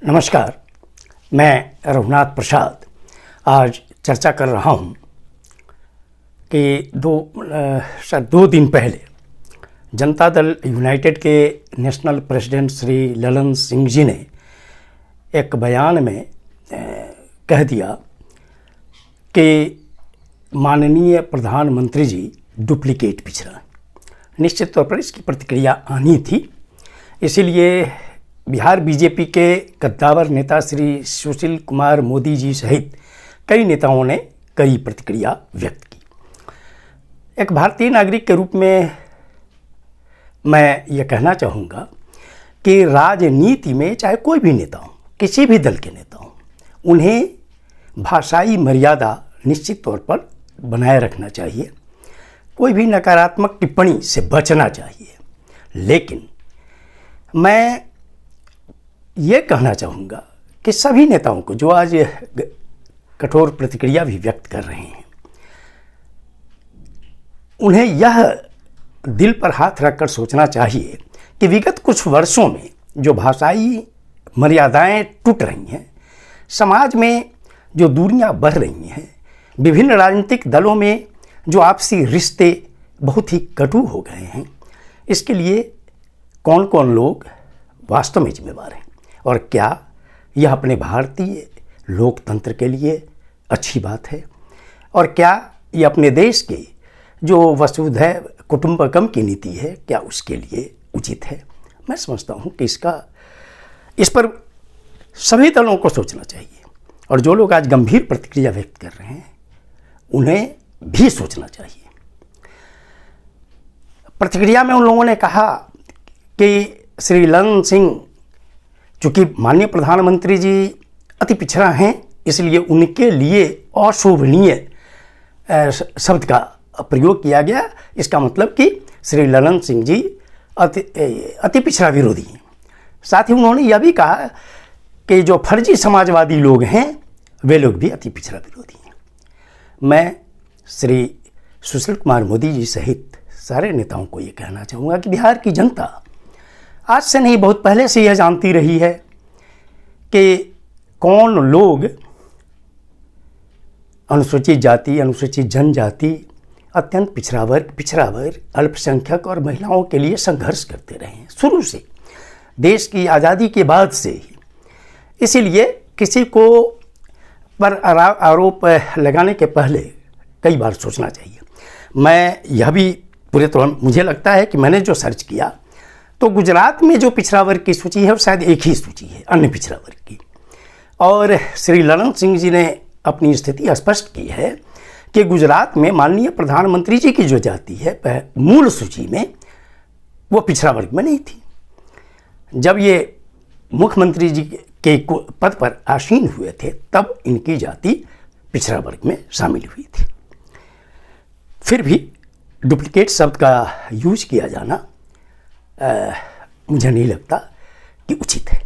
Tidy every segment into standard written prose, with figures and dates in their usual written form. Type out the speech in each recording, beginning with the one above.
नमस्कार, मैं रघुनाथ प्रसाद आज चर्चा कर रहा हूँ कि दो दिन पहले जनता दल यूनाइटेड के नेशनल प्रेसिडेंट श्री ललन सिंह जी ने एक बयान में कह दिया कि माननीय प्रधानमंत्री जी डुप्लीकेट पिछड़ा। निश्चित तौर पर इसकी प्रतिक्रिया आनी थी, इसीलिए बिहार बीजेपी के कद्दावर नेता श्री सुशील कुमार मोदी जी सहित कई नेताओं ने कई प्रतिक्रिया व्यक्त की। एक भारतीय नागरिक के रूप में मैं ये कहना चाहूँगा कि राजनीति में चाहे कोई भी नेता हो, किसी भी दल के नेता हो, उन्हें भाषाई मर्यादा निश्चित तौर पर बनाए रखना चाहिए। कोई भी नकारात्मक टिप्पणी से बचना चाहिए। लेकिन मैं ये कहना चाहूँगा कि सभी नेताओं को जो आज कठोर प्रतिक्रिया भी व्यक्त कर रहे हैं, उन्हें यह दिल पर हाथ रखकर सोचना चाहिए कि विगत कुछ वर्षों में जो भाषाई मर्यादाएं टूट रही हैं, समाज में जो दूरियां बढ़ रही हैं, विभिन्न राजनीतिक दलों में जो आपसी रिश्ते बहुत ही कटु हो गए हैं, इसके लिए कौन कौन लोग वास्तव में जिम्मेवार हैं और क्या यह अपने भारतीय लोकतंत्र के लिए अच्छी बात है और क्या यह अपने देश के जो वसुधैव कुटुंबकम की नीति है, क्या उसके लिए उचित है। मैं समझता हूँ कि इस पर सभी दलों को सोचना चाहिए और जो लोग आज गंभीर प्रतिक्रिया व्यक्त कर रहे हैं उन्हें भी सोचना चाहिए। प्रतिक्रिया में उन लोगों ने कहा कि श्री ललन सिंह, चूँकि माननीय प्रधानमंत्री जी अति पिछड़ा हैं, इसलिए उनके लिए अशोभनीय शब्द का प्रयोग किया गया। इसका मतलब कि श्री ललन सिंह जी अति पिछड़ा विरोधी हैं। साथ ही उन्होंने यह भी कहा कि जो फर्जी समाजवादी लोग हैं वे लोग भी अति पिछड़ा विरोधी हैं। मैं श्री सुशील कुमार मोदी जी सहित सारे नेताओं को ये कहना चाहूँगा कि बिहार की जनता आज से नहीं, बहुत पहले से यह जानती रही है कि कौन लोग अनुसूचित जाति, अनुसूचित जनजाति, अत्यंत पिछड़ा वर्ग, अल्पसंख्यक और महिलाओं के लिए संघर्ष करते रहे हैं शुरू से, देश की आज़ादी के बाद से ही। इसीलिए किसी को पर आरोप लगाने के पहले कई बार सोचना चाहिए। मैं यह भी पूरे तौर मुझे लगता है कि मैंने जो सर्च किया तो गुजरात में जो पिछड़ा वर्ग की सूची है वो शायद एक ही सूची है अन्य पिछड़ा वर्ग की, और श्री ललन सिंह जी ने अपनी स्थिति स्पष्ट की है कि गुजरात में माननीय प्रधानमंत्री जी की जो जाति है मूल सूची में वो पिछड़ा वर्ग में नहीं थी। जब ये मुख्यमंत्री जी के पद पर आसीन हुए थे तब इनकी जाति पिछड़ा वर्ग में शामिल हुई थी। फिर भी डुप्लीकेट शब्द का यूज किया जाना मुझे नहीं लगता कि उचित है।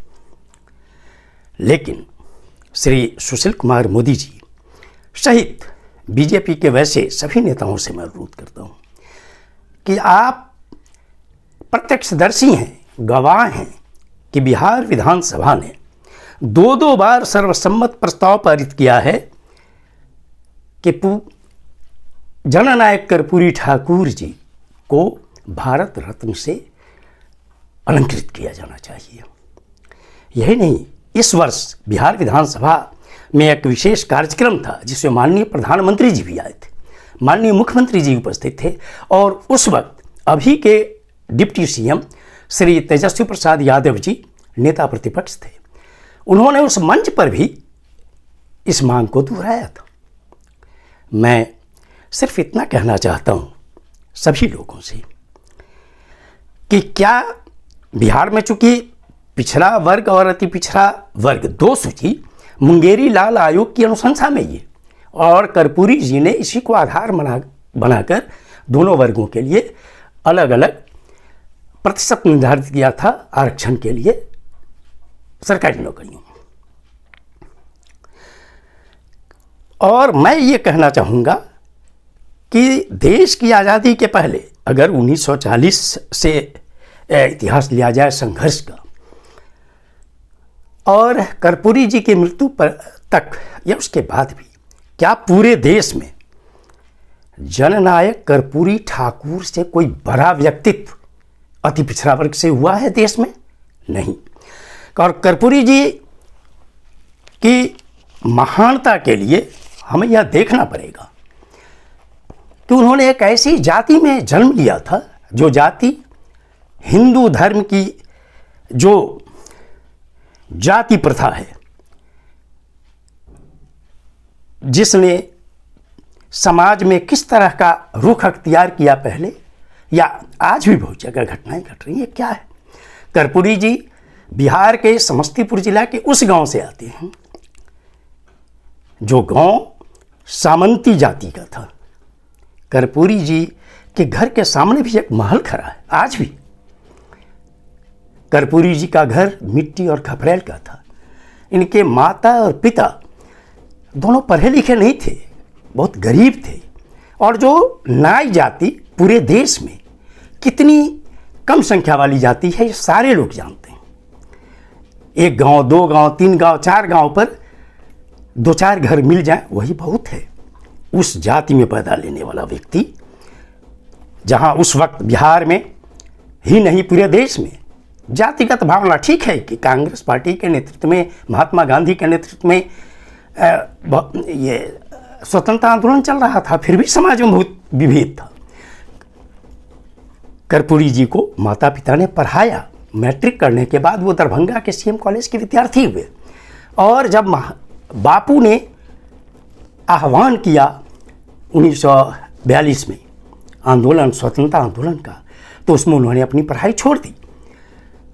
लेकिन श्री सुशील कुमार मोदी जी सहित बीजेपी के वैसे सभी नेताओं से मैं अनुरोध करता हूँ कि आप प्रत्यक्षदर्शी हैं, गवाह हैं कि बिहार विधानसभा ने दो बार सर्वसम्मत प्रस्ताव पारित किया है कि जननायक कर्पूरी ठाकुर जी को भारत रत्न से अलंकृत किया जाना चाहिए। यही नहीं, इस वर्ष बिहार विधानसभा में एक विशेष कार्यक्रम था जिसमें माननीय प्रधानमंत्री जी भी आए थे, माननीय मुख्यमंत्री जी उपस्थित थे और उस वक्त अभी के डिप्टी सीएम श्री तेजस्वी प्रसाद यादव जी नेता प्रतिपक्ष थे। उन्होंने उस मंच पर भी इस मांग को दोहराया था। मैं सिर्फ इतना कहना चाहता हूँ सभी लोगों से कि क्या बिहार में चूंकि पिछड़ा वर्ग और अति पिछड़ा वर्ग दो सूची मुंगेरी लाल आयोग की अनुशंसा में ये और कर्पूरी जी ने इसी को आधार बनाकर दोनों वर्गों के लिए अलग अलग प्रतिशत निर्धारित किया था आरक्षण के लिए सरकारी नौकरियों में। और मैं ये कहना चाहूँगा कि देश की आज़ादी के पहले अगर 1940 से इतिहास लिया जाए संघर्ष का, और कर्पूरी जी की मृत्यु पर तक या उसके बाद भी क्या पूरे देश में जननायक कर्पूरी ठाकुर से कोई बड़ा व्यक्तित्व अति पिछड़ा वर्ग से हुआ है देश में? नहीं। और कर्पूरी जी की महानता के लिए हमें यह देखना पड़ेगा कि उन्होंने एक ऐसी जाति में जन्म लिया था, जो जाति हिंदू धर्म की जो जाति प्रथा है, जिसने समाज में किस तरह का रुख अख्तियार किया पहले या आज भी बहुत जगह घटनाएं घट रही है। क्या है, कर्पूरी जी बिहार के समस्तीपुर जिला के उस गांव से आते हैं जो गांव सामंती जाति का था। कर्पूरी जी के घर के सामने भी एक महल खड़ा है आज भी। कर्पूरी जी का घर मिट्टी और खपरेल का था। इनके माता और पिता दोनों पढ़े लिखे नहीं थे, बहुत गरीब थे। और जो नाई जाति पूरे देश में कितनी कम संख्या वाली जाति है, ये सारे लोग जानते हैं। एक गांव, दो गांव, तीन गांव, चार गांव पर दो चार घर मिल जाए वही बहुत है। उस जाति में पैदा लेने वाला व्यक्ति, जहां उस वक्त बिहार में ही नहीं पूरे देश में जातिगत भावना, ठीक है कि कांग्रेस पार्टी के नेतृत्व में, महात्मा गांधी के नेतृत्व में ये स्वतंत्रता आंदोलन चल रहा था, फिर भी समाज में बहुत विभेद था। कर्पूरी जी को माता पिता ने पढ़ाया। मैट्रिक करने के बाद वो दरभंगा के सीएम कॉलेज के विद्यार्थी हुए। और जब बापू ने आह्वान किया 1942 में आंदोलन, स्वतंत्रता आंदोलन का, तो उसमें उन्होंने अपनी पढ़ाई छोड़ दी,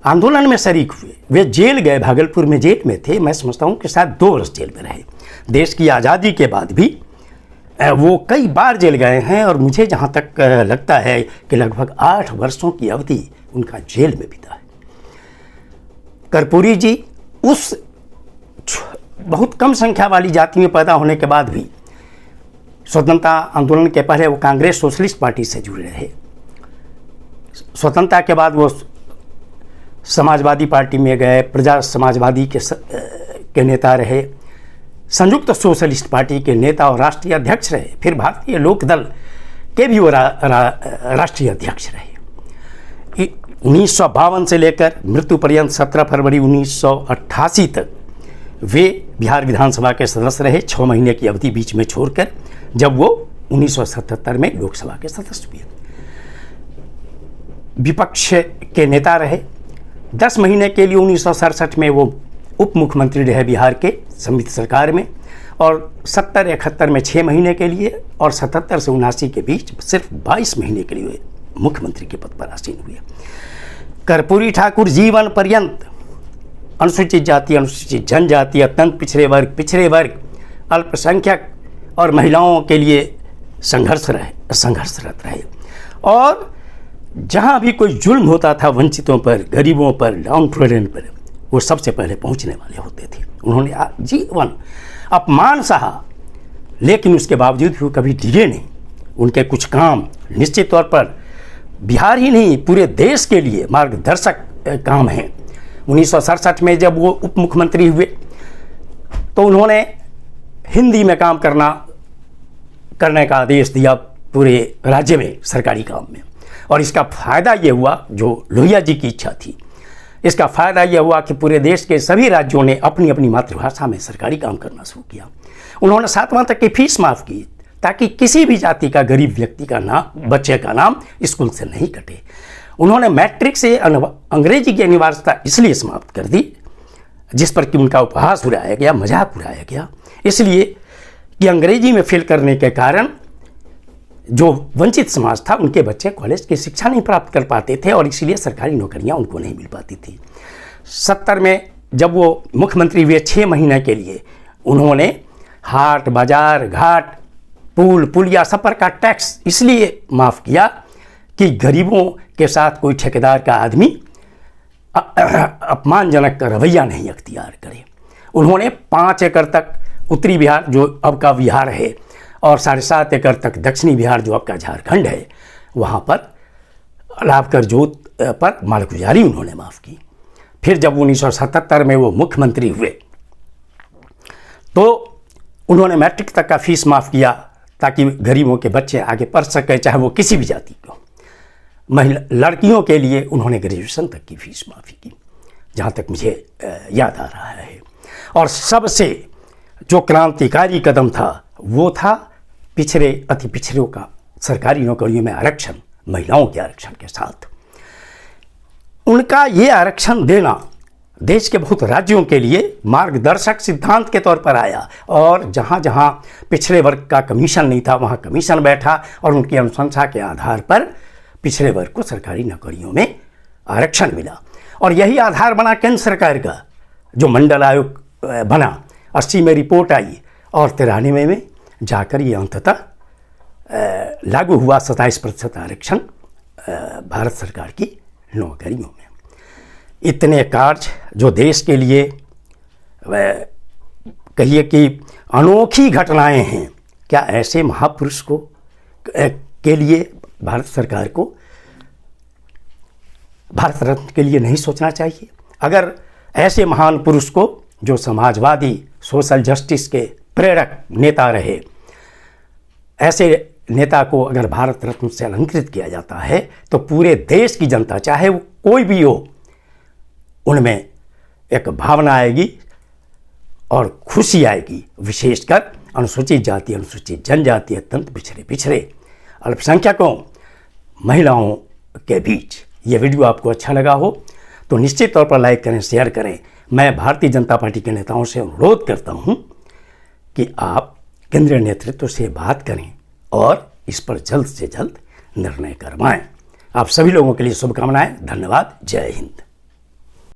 आंदोलन में शरीक हुए। वे जेल गए, भागलपुर में जेल में थे। मैं समझता हूँ कि शायद 2 वर्ष जेल में रहे। देश की आज़ादी के बाद भी वो कई बार जेल गए हैं और मुझे जहाँ तक लगता है कि लगभग 8 वर्षों की अवधि उनका जेल में बीता है। कर्पूरी जी उस बहुत कम संख्या वाली जाति में पैदा होने के बाद भी स्वतंत्रता आंदोलन के पहले वो कांग्रेस सोशलिस्ट पार्टी से जुड़े रहे। स्वतंत्रता के बाद वो समाजवादी पार्टी में गए, प्रजा समाजवादी के नेता रहे, संयुक्त सोशलिस्ट पार्टी के नेता और राष्ट्रीय अध्यक्ष रहे, फिर भारतीय लोक दल के भी वो राष्ट्रीय अध्यक्ष रहे। 1952 से लेकर मृत्यु पर्यंत 17 फरवरी 1988 तक वे बिहार विधानसभा के सदस्य रहे, 6 महीने की अवधि बीच में छोड़कर, जब वो 1977 में लोकसभा के सदस्य हुए। विपक्ष के नेता रहे। 10 महीने के लिए 1967 में वो उप मुख्यमंत्री रहे बिहार के समिति सरकार में, और 70-71 में 6 महीने के लिए, और 77 से 79 के बीच सिर्फ 22 महीने के लिए मुख्यमंत्री के पद पर आसीन हुए। कर्पूरी ठाकुर जीवन पर्यंत अनुसूचित जाति, अनुसूचित जनजाति, अत्यंत पिछड़े वर्ग, अल्पसंख्यक और महिलाओं के लिए संघर्षरत रहे। और जहाँ भी कोई जुल्म होता था वंचितों पर, गरीबों पर, डाउन ट्रोडन पर, वो सबसे पहले पहुँचने वाले होते थे। उन्होंने जीवन अपमान सहा, लेकिन उसके बावजूद भी वो कभी डिगे नहीं। उनके कुछ काम निश्चित तौर पर बिहार ही नहीं पूरे देश के लिए मार्गदर्शक काम हैं। 1967 में जब वो उप मुख्यमंत्री हुए तो उन्होंने हिंदी में काम करने का आदेश दिया पूरे राज्य में सरकारी काम में। और इसका फ़ायदा ये हुआ, जो लोहिया जी की इच्छा थी, इसका फ़ायदा यह हुआ कि पूरे देश के सभी राज्यों ने अपनी अपनी मातृभाषा में सरकारी काम करना शुरू किया। उन्होंने 7वां तक की फीस माफ़ की, ताकि किसी भी जाति का गरीब व्यक्ति का नाम, बच्चे का नाम स्कूल से नहीं कटे। उन्होंने मैट्रिक से अंग्रेजी की अनिवार्यता इसलिए समाप्त कर दी, जिस पर कि उनका उपहास उड़ाया गया, मजाक उड़ाया गया, इसलिए कि अंग्रेजी में फेल करने के कारण जो वंचित समाज था, उनके बच्चे कॉलेज की शिक्षा नहीं प्राप्त कर पाते थे और इसीलिए सरकारी नौकरियां उनको नहीं मिल पाती थी। 70 में जब वो मुख्यमंत्री हुए, 6 महीने के लिए उन्होंने हाट, बाजार, घाट, पुल, पुलिया, सब पर का टैक्स इसलिए माफ़ किया कि गरीबों के साथ कोई ठेकेदार का आदमी अपमानजनक रवैया नहीं अख्तियार करे। उन्होंने 5 एकड़ तक उत्तरी बिहार, जो अब का बिहार है, और 7.5 एकड़ तक दक्षिणी बिहार, जो अब का झारखंड है, वहाँ पर लाभकर जोत पर मालगुजारी उन्होंने माफ़ की। फिर जब 1977 में वो मुख्यमंत्री हुए तो उन्होंने मैट्रिक तक का फीस माफ़ किया ताकि गरीबों के बच्चे आगे पढ़ सकें, चाहे वो किसी भी जाति को। महिला लड़कियों के लिए उन्होंने ग्रेजुएशन तक की फीस माफ़ी की, जहाँ तक मुझे याद आ रहा है। और सबसे जो क्रांतिकारी कदम था वो था पिछड़े अति पिछड़ों का सरकारी नौकरियों में आरक्षण, महिलाओं के आरक्षण के साथ। उनका ये आरक्षण देना देश के बहुत राज्यों के लिए मार्गदर्शक सिद्धांत के तौर पर आया, और जहाँ जहाँ पिछड़े वर्ग का कमीशन नहीं था वहाँ कमीशन बैठा और उनकी अनुशंसा के आधार पर पिछड़े वर्ग को सरकारी नौकरियों में आरक्षण मिला। और यही आधार बना केंद्र सरकार का जो मंडल आयोग बना। 80 में रिपोर्ट आई और 93 में जाकर ये अंततः लागू हुआ 27% आरक्षण भारत सरकार की नौकरियों में। इतने कार्य जो देश के लिए कहिए कि अनोखी घटनाएं हैं, क्या ऐसे महापुरुष को के लिए भारत सरकार को भारत रत्न के लिए नहीं सोचना चाहिए? अगर ऐसे महान पुरुष को जो समाजवादी सोशल जस्टिस के प्रेरक नेता रहे, ऐसे नेता को अगर भारत रत्न से अलंकृत किया जाता है तो पूरे देश की जनता, चाहे वो कोई भी हो, उनमें एक भावना आएगी और खुशी आएगी। विशेषकर अनुसूचित जाति, अनुसूचित जनजाति, अत्यंत पिछड़े अल्पसंख्यकों, महिलाओं के बीच। ये वीडियो आपको अच्छा लगा हो तो निश्चित तौर पर लाइक करें, शेयर करें। मैं भारतीय जनता पार्टी के नेताओं से अनुरोध करता हूं कि आप केंद्रीय नेतृत्व से बात करें और इस पर जल्द से जल्द निर्णय करवाएं। आप सभी लोगों के लिए शुभकामनाएं। धन्यवाद। जय हिंद।